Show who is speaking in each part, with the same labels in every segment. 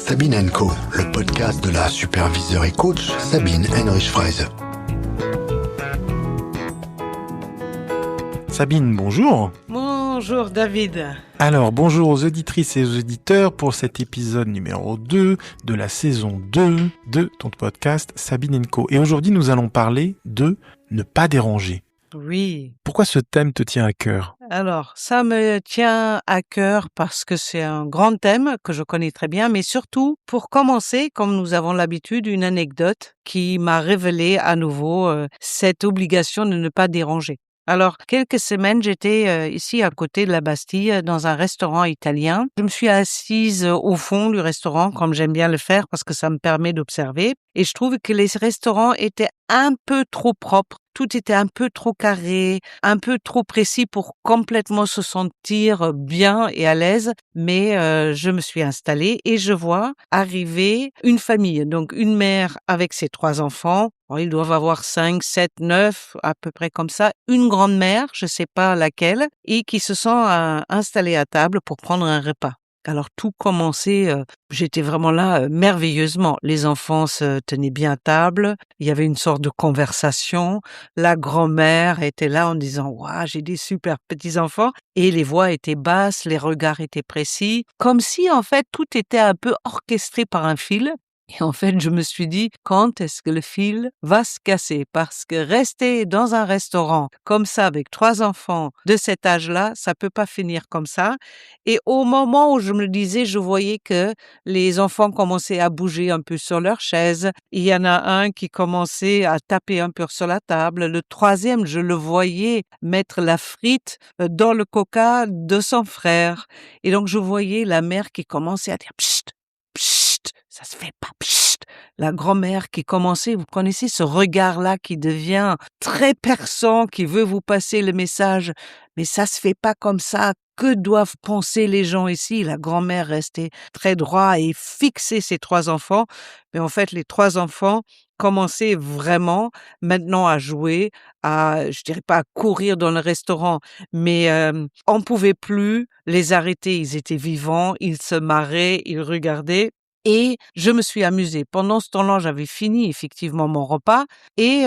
Speaker 1: Sabine & Co, le podcast de la superviseure et coach Sabine Henrich-Fraise.
Speaker 2: Sabine, bonjour.
Speaker 3: Bonjour David.
Speaker 2: Alors, bonjour aux auditrices et aux auditeurs pour cet épisode numéro 2 de la saison 2 de ton podcast Sabine & Co. Et aujourd'hui, nous allons parler de ne pas déranger.
Speaker 3: Oui.
Speaker 2: Pourquoi ce thème te tient à cœur ?
Speaker 3: Alors, ça me tient à cœur parce que c'est un grand thème que je connais très bien, mais surtout, pour commencer, comme nous avons l'habitude, une anecdote qui m'a révélé à nouveau cette obligation de ne pas déranger. Alors, quelques semaines, j'étais ici à côté de la Bastille dans un restaurant italien. Je me suis assise au fond du restaurant, comme j'aime bien le faire, parce que ça me permet d'observer. Et je trouve que les restaurants étaient un peu trop propres. Tout était un peu trop carré, un peu trop précis pour complètement se sentir bien et à l'aise. Mais je me suis installée et je vois arriver une famille. Donc, une mère avec ses 3 enfants. Alors, ils doivent avoir 5, 7, 9, à peu près comme ça. Une grand-mère, je ne sais pas laquelle, et qui se sont installés à table pour prendre un repas. Alors tout commençait, j'étais vraiment là merveilleusement. Les enfants se tenaient bien à table, il y avait une sorte de conversation. La grand-mère était là en disant « Waouh, j'ai des super petits-enfants » et les voix étaient basses, les regards étaient précis, comme si en fait tout était un peu orchestré par un fil. Et en fait, je me suis dit, quand est-ce que le fil va se casser? Parce que rester dans un restaurant comme ça, avec 3 enfants de cet âge-là, ça peut pas finir comme ça. Et au moment où je me le disais, je voyais que les enfants commençaient à bouger un peu sur leur chaise. Il y en a un qui commençait à taper un peu sur la table. Le 3e, je le voyais mettre la frite dans le coca de son frère. Et donc, je voyais la mère qui commençait à dire « Psst, psst, ça se fait pas, psst ». La grand-mère qui commençait, vous connaissez ce regard-là qui devient très perçant, qui veut vous passer le message. Mais ça se fait pas comme ça. Que doivent penser les gens ici? La grand-mère restait très droit et fixait ses 3 enfants. Mais en fait, les 3 enfants commençaient vraiment maintenant à jouer, je dirais pas à courir dans le restaurant, mais on pouvait plus les arrêter. Ils étaient vivants, ils se marraient, ils regardaient. Et je me suis amusée. Pendant ce temps-là, j'avais fini effectivement mon repas et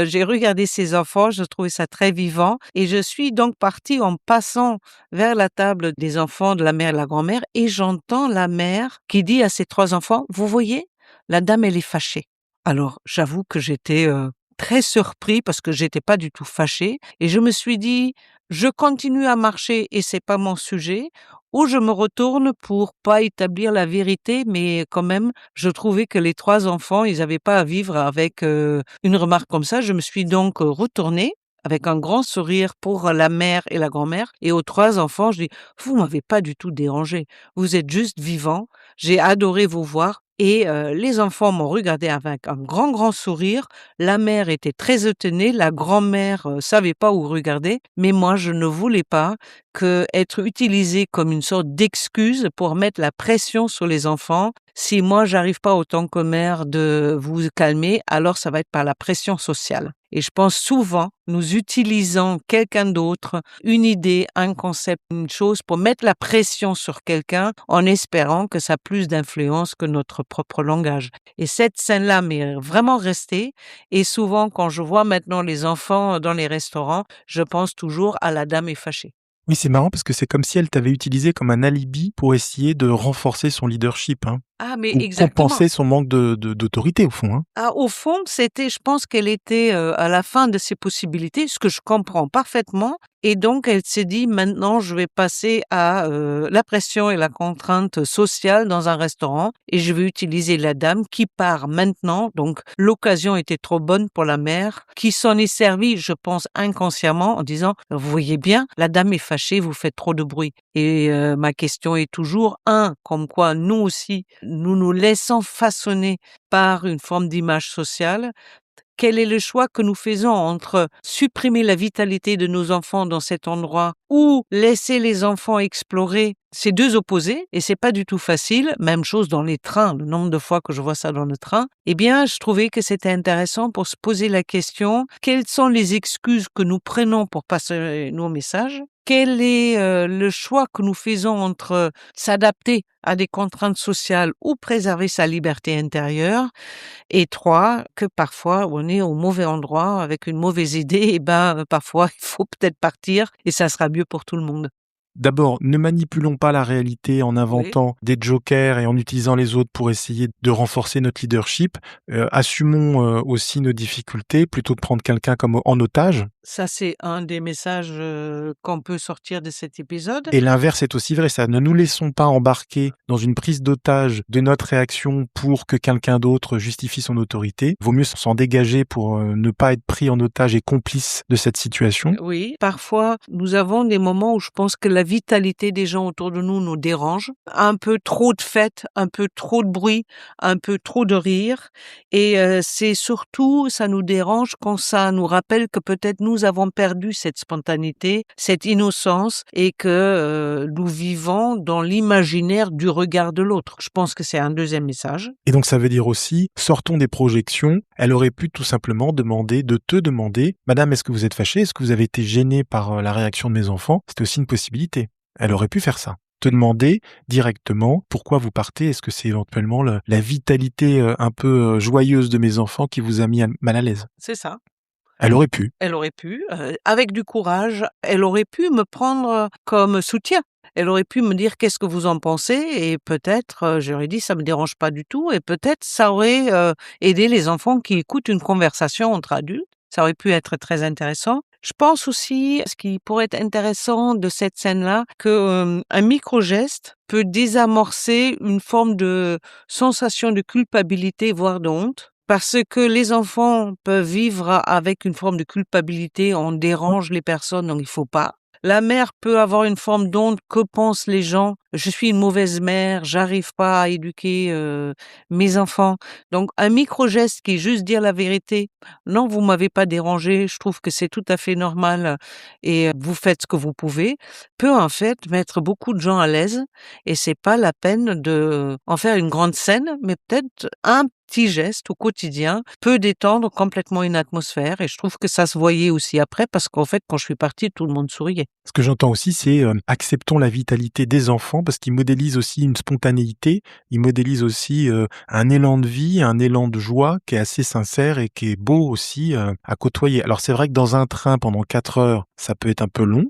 Speaker 3: j'ai regardé ces enfants, je trouvais ça très vivant et je suis donc partie en passant vers la table des enfants de la mère et de la grand-mère et j'entends la mère qui dit à ses 3 enfants « Vous voyez, la dame, elle est fâchée ». Alors, j'avoue que j'étais très surpris parce que j'étais pas du tout fâchée et je me suis dit « Je continue à marcher et c'est pas mon sujet ». Ou je me retourne pour pas établir la vérité, mais quand même, je trouvais que les 3 enfants, ils avaient pas à vivre avec une remarque comme ça. Je me suis donc retournée avec un grand sourire pour la mère et la grand-mère. Et aux 3 enfants, je dis, vous m'avez pas du tout dérangé. Vous êtes juste vivants. J'ai adoré vous voir. Et les enfants m'ont regardé avec un grand, grand sourire. La mère était très étonnée. La grand-mère savait pas où regarder. Mais moi, je ne voulais pas être utilisé comme une sorte d'excuse pour mettre la pression sur les enfants. Si moi, j'arrive pas autant que mère de vous calmer, alors ça va être par la pression sociale. Et je pense souvent, nous utilisons quelqu'un d'autre, une idée, un concept, une chose pour mettre la pression sur quelqu'un en espérant que ça a plus d'influence que notre propre langage. Et cette scène-là m'est vraiment restée. Et souvent, quand je vois maintenant les enfants dans les restaurants, je pense toujours à la dame est fâchée.
Speaker 2: Oui, c'est marrant parce que c'est comme si elle t'avait utilisé comme un alibi pour essayer de renforcer son leadership, hein,
Speaker 3: Ah, mais
Speaker 2: ou
Speaker 3: exactement.
Speaker 2: compenser son manque d'autorité au fond, hein.
Speaker 3: Ah, au fond, je pense qu'elle était à la fin de ses possibilités, ce que je comprends parfaitement. Et donc, elle s'est dit, maintenant, je vais passer à la pression et la contrainte sociale dans un restaurant et je vais utiliser la dame qui part maintenant. Donc, l'occasion était trop bonne pour la mère qui s'en est servie, je pense, inconsciemment en disant, vous voyez bien, la dame est fâchée, vous faites trop de bruit. Et ma question est toujours, comme quoi nous aussi, nous nous laissons façonner par une forme d'image sociale. Quel est le choix que nous faisons entre supprimer la vitalité de nos enfants dans cet endroit ou laisser les enfants explorer ces 2 opposés? Et c'est pas du tout facile. Même chose dans les trains. Le nombre de fois que je vois ça dans le train. Eh bien, je trouvais que c'était intéressant pour se poser la question, quelles sont les excuses que nous prenons pour passer nos messages? quel est le choix que nous faisons entre s'adapter à des contraintes sociales ou préserver sa liberté intérieure. Et 3, que parfois on est au mauvais endroit avec une mauvaise idée, et parfois il faut peut-être partir et ça sera mieux pour tout le monde.
Speaker 2: D'abord, ne manipulons pas la réalité en
Speaker 3: Oui.
Speaker 2: inventant des jokers et en utilisant les autres pour essayer de renforcer notre leadership. Assumons aussi nos difficultés plutôt que prendre quelqu'un comme en otage.
Speaker 3: Ça, c'est un des messages qu'on peut sortir de cet épisode.
Speaker 2: Et l'inverse est aussi vrai, ça. Ne nous laissons pas embarquer dans une prise d'otage de notre réaction pour que quelqu'un d'autre justifie son autorité. Vaut mieux s'en dégager pour ne pas être pris en otage et complice de cette situation.
Speaker 3: Oui, parfois, nous avons des moments où je pense que la vitalité des gens autour de nous dérange. Un peu trop de fêtes, un peu trop de bruit, un peu trop de rire. Et c'est surtout, ça nous dérange quand ça nous rappelle que peut-être nous avons perdu cette spontanéité, cette innocence et que nous vivons dans l'imaginaire du regard de l'autre. Je pense que c'est un deuxième message.
Speaker 2: Et donc ça veut dire aussi, sortons des projections. Elle aurait pu tout simplement te demander, Madame, est-ce que vous êtes fâchée? Est-ce que vous avez été gênée par la réaction de mes enfants? C'était aussi une possibilité. Elle aurait pu faire ça. Te demander directement pourquoi vous partez. Est-ce que c'est éventuellement la vitalité un peu joyeuse de mes enfants qui vous a mis mal à l'aise?
Speaker 3: C'est ça.
Speaker 2: Elle aurait pu.
Speaker 3: Elle aurait pu, avec du courage, elle aurait pu me prendre comme soutien. Elle aurait pu me dire: «Qu'est-ce que vous en pensez?» et peut-être, j'aurais dit: «Ça me dérange pas du tout» et peut-être ça aurait, aidé les enfants qui écoutent une conversation entre adultes. Ça aurait pu être très intéressant. Je pense aussi, ce qui pourrait être intéressant de cette scène-là, que, un micro-geste peut désamorcer une forme de sensation de culpabilité, voire de honte. Parce que les enfants peuvent vivre avec une forme de culpabilité, on dérange les personnes, donc il faut pas. La mère peut avoir une forme d'honte, que pensent les gens? Je suis une mauvaise mère, j'arrive pas à éduquer mes enfants. Donc un micro-geste qui est juste dire la vérité. Non, vous m'avez pas dérangé, je trouve que c'est tout à fait normal et vous faites ce que vous pouvez, peut en fait mettre beaucoup de gens à l'aise et c'est pas la peine de en faire une grande scène, mais peut-être un petit geste au quotidien peut détendre complètement une atmosphère et je trouve que ça se voyait aussi après parce qu'en fait, quand je suis partie, tout le monde souriait.
Speaker 2: Ce que j'entends aussi, c'est acceptons la vitalité des enfants parce qu'ils modélisent aussi une spontanéité, ils modélisent aussi un élan de vie, un élan de joie qui est assez sincère et qui est beau aussi à côtoyer. Alors c'est vrai que dans un train pendant 4 heures, ça peut être un peu long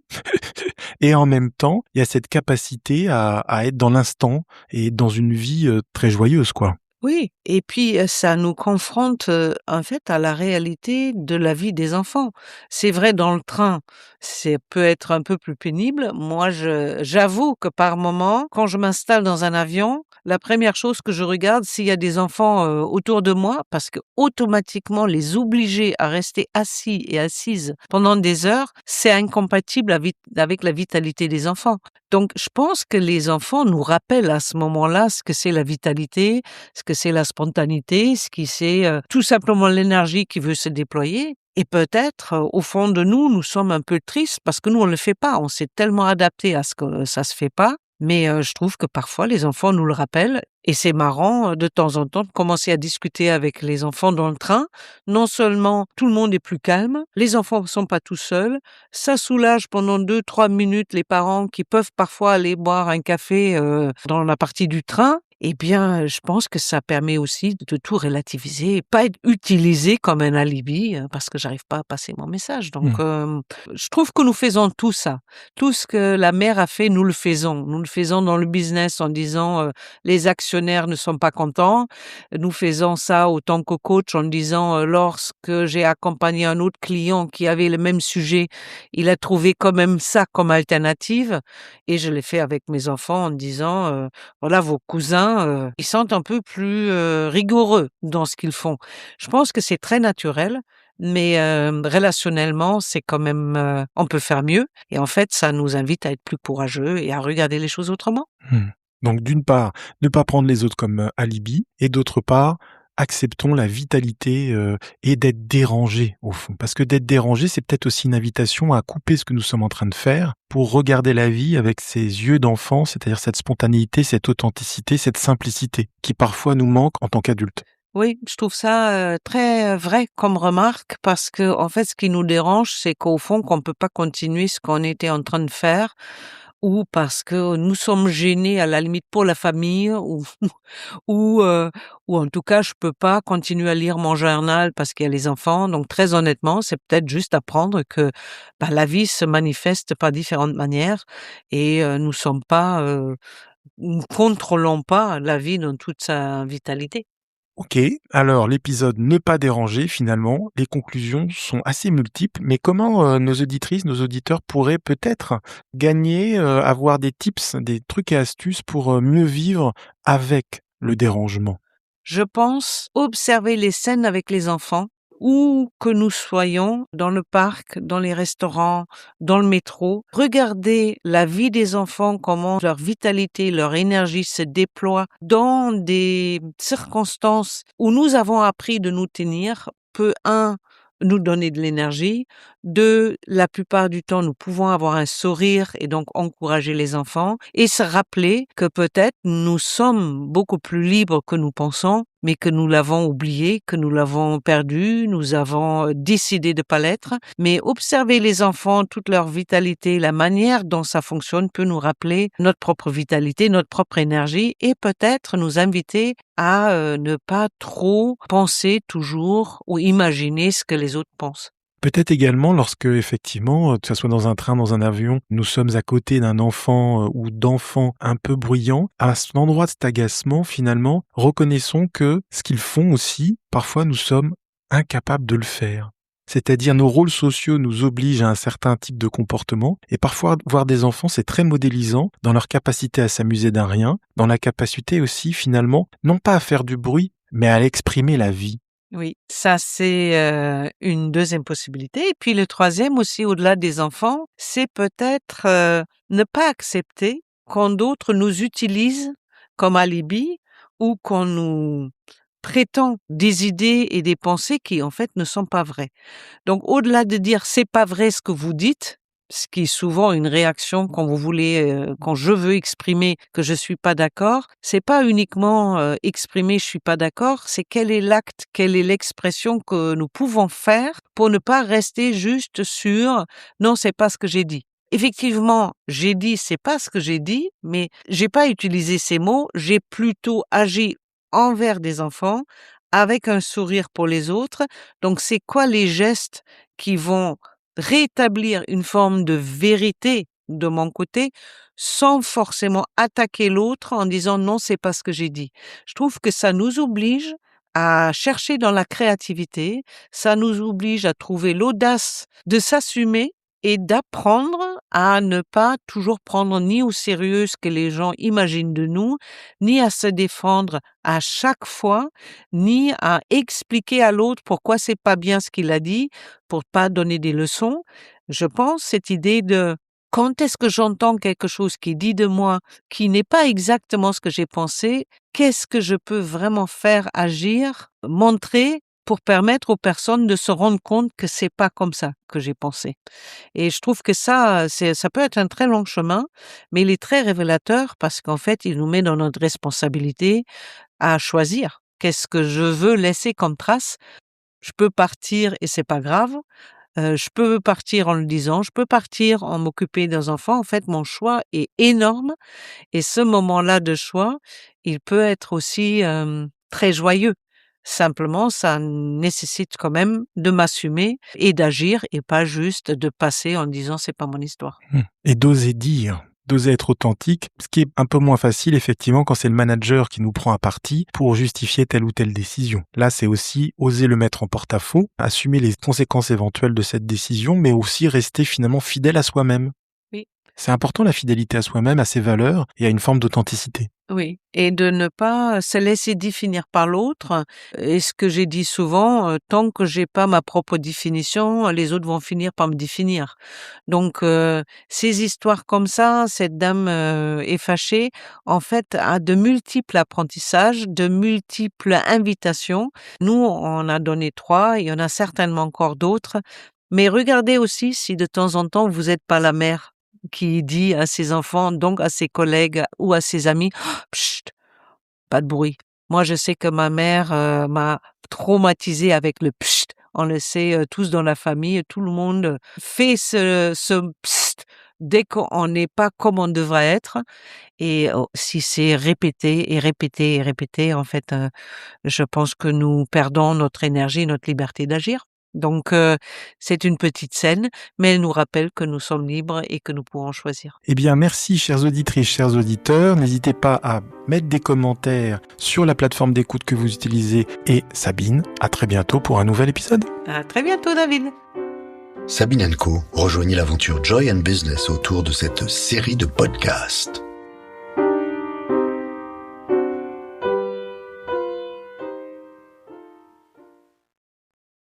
Speaker 2: et en même temps, il y a cette capacité à être dans l'instant et dans une vie très joyeuse, quoi.
Speaker 3: Oui, et puis, ça nous confronte, en fait, à la réalité de la vie des enfants. C'est vrai dans le train, c'est peut être un peu plus pénible. Moi, j'avoue que par moment, quand je m'installe dans un avion, la première chose que je regarde, s'il y a des enfants, autour de moi, parce que automatiquement les obliger à rester assis et assises pendant des heures, c'est incompatible avec la vitalité des enfants. Donc je pense que les enfants nous rappellent à ce moment-là ce que c'est la vitalité, ce que c'est la spontanéité, ce qui c'est tout simplement l'énergie qui veut se déployer. Et peut-être, au fond de nous, nous sommes un peu tristes parce que nous, on ne le fait pas. On s'est tellement adapté à ce que ça se fait pas. Mais je trouve que parfois, les enfants nous le rappellent. Et c'est marrant, de temps en temps, de commencer à discuter avec les enfants dans le train. Non seulement tout le monde est plus calme, les enfants ne sont pas tout seuls, ça soulage pendant 2-3 minutes les parents qui peuvent parfois aller boire un café dans la partie du train. Eh bien, je pense que ça permet aussi de tout relativiser et pas être utilisé comme un alibi parce que j'arrive pas à passer mon message. Donc, je trouve que nous faisons tout ça. Tout ce que la mère a fait, nous le faisons. Nous le faisons dans le business en disant les actionnaires ne sont pas contents. Nous faisons ça autant que coach en disant lorsque j'ai accompagné un autre client qui avait le même sujet, il a trouvé quand même ça comme alternative. Et je l'ai fait avec mes enfants en disant voilà, vos cousins, ils sont un peu plus rigoureux dans ce qu'ils font. Je pense que c'est très naturel, mais relationnellement, c'est quand même, on peut faire mieux. Et en fait, ça nous invite à être plus courageux et à regarder les choses autrement.
Speaker 2: Donc d'une part, ne pas prendre les autres comme alibi et d'autre part, acceptons la vitalité et d'être dérangé au fond. Parce que d'être dérangé, c'est peut-être aussi une invitation à couper ce que nous sommes en train de faire pour regarder la vie avec ses yeux d'enfant, c'est-à-dire cette spontanéité, cette authenticité, cette simplicité qui parfois nous manque en tant qu'adultes.
Speaker 3: Oui, je trouve ça, très vrai comme remarque parce que en fait, ce qui nous dérange, c'est qu'au fond, qu'on peut pas continuer ce qu'on était en train de faire ou parce que nous sommes gênés à la limite pour la famille ou ou, heu, ou en tout cas, je peux pas continuer à lire mon journal parce qu'il y a les enfants. Donc très honnêtement, c'est peut-être juste apprendre que, bah, la vie se manifeste par différentes manières et nous contrôlons pas la vie dans toute sa vitalité.
Speaker 2: OK, alors l'épisode Ne pas déranger finalement, les conclusions sont assez multiples, mais comment, nos auditrices, nos auditeurs pourraient peut-être gagner, avoir des tips, des trucs et astuces pour, mieux vivre avec le dérangement?
Speaker 3: Je pense observer les scènes avec les enfants, où que nous soyons, dans le parc, dans les restaurants, dans le métro. Regarder la vie des enfants, comment leur vitalité, leur énergie se déploie dans des circonstances où nous avons appris de nous tenir, peut, un, nous donner de l'énergie, deux, la plupart du temps, nous pouvons avoir un sourire et donc encourager les enfants et se rappeler que peut-être nous sommes beaucoup plus libres que nous pensons, mais que nous l'avons oublié, que nous l'avons perdu, nous avons décidé de pas l'être. Mais observer les enfants, toute leur vitalité, la manière dont ça fonctionne peut nous rappeler notre propre vitalité, notre propre énergie et peut-être nous inviter à ne pas trop penser toujours ou imaginer ce que les autres pensent.
Speaker 2: Peut-être également lorsque effectivement, que ça soit dans un train, dans un avion, nous sommes à côté d'un enfant, ou d'enfants un peu bruyants, à cet endroit de cet agacement finalement, reconnaissons que ce qu'ils font aussi, parfois nous sommes incapables de le faire. C'est-à-dire nos rôles sociaux nous obligent à un certain type de comportement et parfois voir des enfants, c'est très modélisant dans leur capacité à s'amuser d'un rien, dans la capacité aussi finalement, non pas à faire du bruit, mais à exprimer la vie.
Speaker 3: Oui, ça c'est, une deuxième possibilité et puis le troisième aussi au-delà des enfants, c'est peut-être, ne pas accepter quand d'autres nous utilisent comme alibi ou qu'on nous prétend des idées et des pensées qui en fait ne sont pas vraies. Donc au-delà de dire: «C'est pas vrai ce que vous dites», ce qui est souvent une réaction quand vous voulez, quand je veux exprimer que je suis pas d'accord, c'est pas uniquement, exprimer: «Je suis pas d'accord», c'est quel est l'acte, quelle est l'expression que nous pouvons faire pour ne pas rester juste sur: «Non, c'est pas ce que j'ai dit». Effectivement, j'ai dit: «C'est pas ce que j'ai dit», mais j'ai pas utilisé ces mots, j'ai plutôt agi envers des enfants avec un sourire pour les autres. Donc c'est quoi les gestes qui vont rétablir une forme de vérité de mon côté, sans forcément attaquer l'autre en disant: «Non, c'est pas ce que j'ai dit». Je trouve que ça nous oblige à chercher dans la créativité, ça nous oblige à trouver l'audace de s'assumer et d'apprendre à ne pas toujours prendre ni au sérieux ce que les gens imaginent de nous, ni à se défendre à chaque fois, ni à expliquer à l'autre pourquoi c'est pas bien ce qu'il a dit, pour pas donner des leçons. Je pense cette idée de quand est-ce que j'entends quelque chose qui dit de moi, qui n'est pas exactement ce que j'ai pensé, qu'est-ce que je peux vraiment faire agir, montrer pour permettre aux personnes de se rendre compte que c'est pas comme ça que j'ai pensé. Et je trouve que ça peut être un très long chemin, mais il est très révélateur parce qu'en fait, il nous met dans notre responsabilité à choisir. Qu'est-ce que je veux laisser comme trace? Je peux partir et c'est pas grave. Je peux partir en le disant, je peux partir en m'occuper des enfants. En fait, mon choix est énorme et ce moment-là de choix, il peut être aussi, très joyeux. Simplement, ça nécessite quand même de m'assumer et d'agir et pas juste de passer en disant: «C'est pas mon histoire».
Speaker 2: Et d'oser dire, d'oser être authentique, ce qui est un peu moins facile effectivement quand c'est le manager qui nous prend à partie pour justifier telle ou telle décision. Là, c'est aussi oser le mettre en porte-à-faux, assumer les conséquences éventuelles de cette décision, mais aussi rester finalement fidèle à soi-même.
Speaker 3: Oui.
Speaker 2: C'est important la fidélité à soi-même, à ses valeurs et à une forme d'authenticité.
Speaker 3: Oui et de ne pas se laisser définir par l'autre et ce que j'ai dit souvent, tant que j'ai pas ma propre définition, les autres vont finir par me définir. Donc ces histoires comme ça, cette dame, est fâchée, en fait, a de multiples apprentissages, de multiples invitations. Nous, on a donné 3, il y en a certainement encore d'autres, mais regardez aussi si de temps en temps vous êtes pas la mère qui dit à ses enfants, donc à ses collègues ou à ses amis: «Chut, pas de bruit. Moi, je sais que ma mère m'a traumatisée avec le psst. On le sait tous dans la famille, tout le monde fait ce psst dès qu'on n'est pas comme on devrait être. Et si c'est répété et répété et répété, en fait, je pense que nous perdons notre énergie, notre liberté d'agir. Donc, c'est une petite scène, mais elle nous rappelle que nous sommes libres et que nous pouvons choisir.
Speaker 2: Eh bien, merci, chères auditrices, chers auditeurs. N'hésitez pas à mettre des commentaires sur la plateforme d'écoute que vous utilisez. Et Sabine, à très bientôt pour un nouvel épisode.
Speaker 3: À très bientôt, David.
Speaker 1: Sabine & Co. rejoignit l'aventure Joy and Business autour de cette série de podcasts.